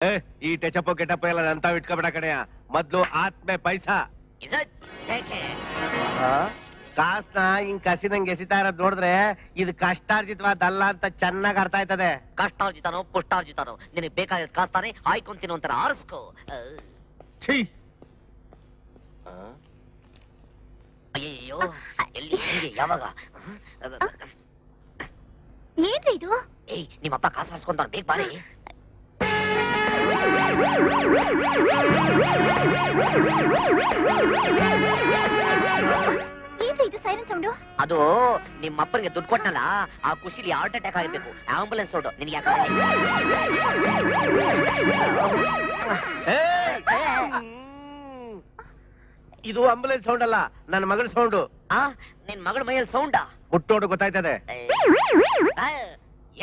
ಈ ಟೆಚಪ್ ಗೆಟಪ್ ಎಲ್ಲ ಅಂತ ಇಟ್ಕೊಬೇಡ ಕಡೆಯ ಮೊದ್ಲು ಆತ್ಮೆ ಪೈಸಾ ಕಾಸ್ನ ಹಿಂಗ್ ಕಸಿನಂಗ್ ಎಸಿತಾ ಇರೋದ್ ನೋಡಿದ್ರೆ ಇದು ಕಷ್ಟಾರ್ಜಿತವಾದಲ್ಲ ಅಂತ ಚೆನ್ನಾಗ್ ಅರ್ಥ ಆಯ್ತದೆ. ಕಷ್ಟಾರ್ಜಿತನೋ ಪುಷ್ಟಾರ್ಜಿತನೋ ನಿನಗೆ ಬೇಕಾದ ಕಾಸ್ತಾನೆ ಆಯ್ಕೊಂತೀನಿ ಅಂತಾರ ಆರಿಸ್ಕೋ. ಅಯ್ಯೋ ಎಲ್ಲಿ ಯಾವಾಗ ಏನ್ರಿ ಇದು? ಏಯ್ ನಿಮ್ಮಪ್ಪ ಕಾಸು ಹಾರಿಸ್ಕೊಂತಾರ ಬೇಗ ಬಾರಿ. ಏನ್ರಿ ಇದು ಸೈರನ್ ಸೌಂಡು? ಅದು ನಿಮ್ಮಪ್ಪನಿಗೆ ದುಡ್ಡು ಕೊಟ್ಟನಲ್ಲ, ಆ ಖುಷಿಲಿ ಹಾರ್ಟ್ ಅಟ್ಯಾಕ್ ಆಗಿರ್ಬೇಕು. ಆಂಬುಲೆನ್ಸ್ ಸೌಂಡು ನಿನಗೆ ಯಾಕೆ? ಇದು ಆಂಬುಲೆನ್ಸ್ ಸೌಂಡ್ ಅಲ್ಲ, ನನ್ನ ಮಗಳ ಸೌಂಡು. ನಿನ್ ಮಗಳ ಮೈಯಲ್ಲಿ ಸೌಂಡಾ? ಮುಟ್ಟೋಡು ಗೊತ್ತಾಯ್ತದೆ.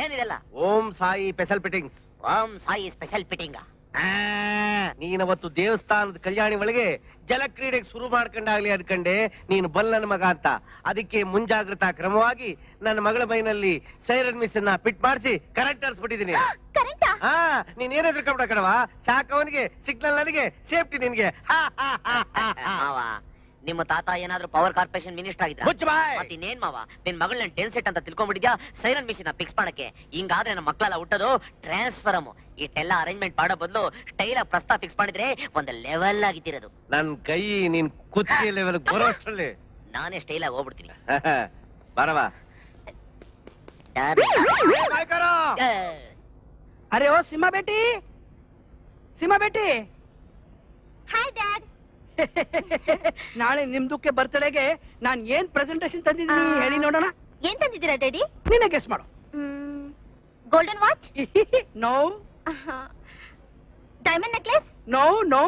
ಏನಿದೆಲ್ಲ? Om Sai special fittings. Om Sai special fitting. ನೀನವತ್ತು ದೇವಸ್ಥಾನದ ಕಲ್ಯಾಣಿ ಒಳಗೆ ಜಲಕ್ರೀಡೆಗೆ ಶುರು ಮಾಡ್ಕೊಂಡಾಗ್ಲಿ ಅನ್ಕಂಡೆ ನೀನು ಬಲ್ಲನ ಮಗ ಅಂತ. ಅದಕ್ಕೆ ಮುಂಜಾಗ್ರತಾ ಕ್ರಮವಾಗಿ ನನ್ನ ಮಗಳ ಮೈನಲ್ಲಿ ಸೈರನ್ ಮಿಷನ್ ಫಿಟ್ ಮಾಡಿಸಿ ಕರೆಂಟ್ ಹರಿಸ್ಬಿಟ್ಟಿದೀನಿ. ನೀನ್ ಏನಾದ್ರು ಕಬಡ ಕಣವ, ಸಾಕ ಅವನಿಗೆ ಸಿಗ್ನಲ್ ನನಗೆ ಸೇಫ್ಟಿ ನಿನ್ಗೆ. ನಿಮ್ಮ ತಾತ ಏನಾದ್ರು ಪವರ್ ಕಾರ್ಪೊರೇಷನ್ ಮಿನಿಸ್ಟರ್ ಆಗಿದ್ರ? ಇನ್ನೇನ್ ಮಾವ ನಿನ್ ಮಗಳನ್ನ ಟೆನ್ ಸೆಟ್ ಅಂತ ತಿಳ್ಕೊಂಡ್ಬಿಟ್ಟಿದ್ಯಾ ಸೈರನ್ ಮಿಷನ್ ಫಿಕ್ಸ್ ಮಾಡಕ್ಕೆ. ಹಿಂಗಾದ್ರೆ ನಮ್ಮ ಮಕ್ಕಳೆಲ್ಲ ಹುಟ್ಟೋದು ಟ್ರಾನ್ಸ್ಫರಮ್. ಇಷ್ಟೆಲ್ಲ ಅರೇಂಜ್ಮೆಂಟ್ ಮಾಡೋ ಬದಲು ಸ್ಟೈಲ್ ಪ್ರಸ್ತಾವ ಫಿಕ್ಸ್ ಮಾಡಿದ್ರೆ ಒಂದು ಲೆವೆಲ್ ಆಗಿತ್ತಿರೋದು. ನನ್ ಕೈ ನೀನ್ ಕುತ್ತಿಗೆ ಲೆವೆಲ್ ಬರೋಷ್ಟರಲ್ಲಿ ನಾನೇ ಸ್ಟೈಲ್ ಆಗಿ ಹೋಗ್ಬಿಡ್ತೀನಿ. ಬರವಾ. ಅರೆ ಓ ಸಿಂಹ ಬೇಟಿ, ಸಿಂಹ ಬೇಟಿ. Hi dad. ನಾಳೆ ನಿಮ್ದಕ್ಕೆ ಬರ್ತಡೆಗೆ ನಾನ್ ಏನ್ ಪ್ರೆಸೆಂಟೇಶನ್ ತಂದಿದ್ದೀನಿ ಹೇಳಿ ನೋಡೋಣ. ಏನ್ ತಂದಿದ್ದೀರಾ ಡ್ಯಾಡಿ? ನೀನೇ ಗೆಸ್ ಮಾಡು. Golden watch? No. Diamond necklace? No no.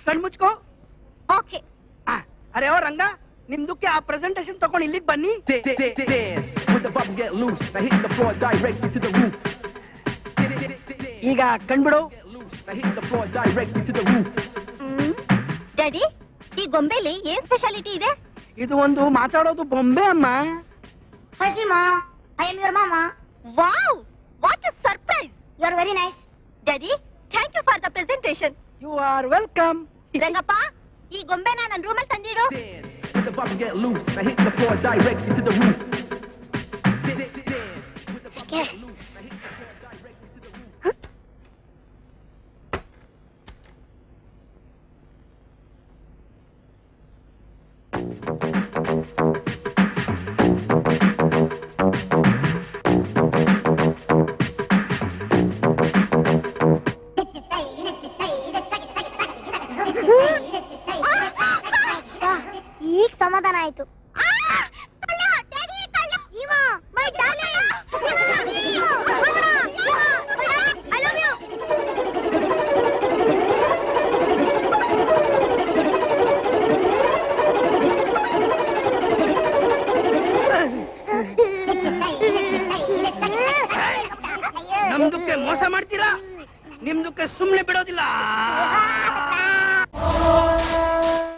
ಕಣ್ಮುಚ್ಕೋ. ಓಕೆ. ಅರೆ ಓ ರಂಗ, ನಿಮ್ದಕ್ಕೆ ಆ ಪ್ರೆಸೆಂಟೇಶನ್ ತಗೊಂಡು ಇಲ್ಲಿಗೆ ಬನ್ನಿ. ಈಗ ಕಣ್ಬಿಡು. ಡ್ಯಾಡಿ, ಈ ಗೊಂಬೆಲಿ ಏನ್ ಸ್ಪೆಷಾಲಿಟಿ ಇದೆ? ಇದು ಒಂದು ಮಾತಾಡೋದು ಬೊಂಬೆ ಅಮ್ಮ. ಹಸಿಮಾ, I am your mama. Wow, what a surprise. You are very nice. Daddy, thank you for the presentation. You are welcome. Rangappa, ಈ ಗೊಂಬೆನ ನನ್ನ ರೂಮಲ್ಲಿ ತಂದಿಡು. ಈಗ ಸಮಾಧಾನ ಆಯ್ತು. ನಮ್ದಕ್ಕೆ ಮೋಸ ಮಾಡ್ತೀರಾ, ನಿಮ್ದಕ್ಕೆ ಸುಮ್ನೆ ಬಿಡೋದಿಲ್ಲ.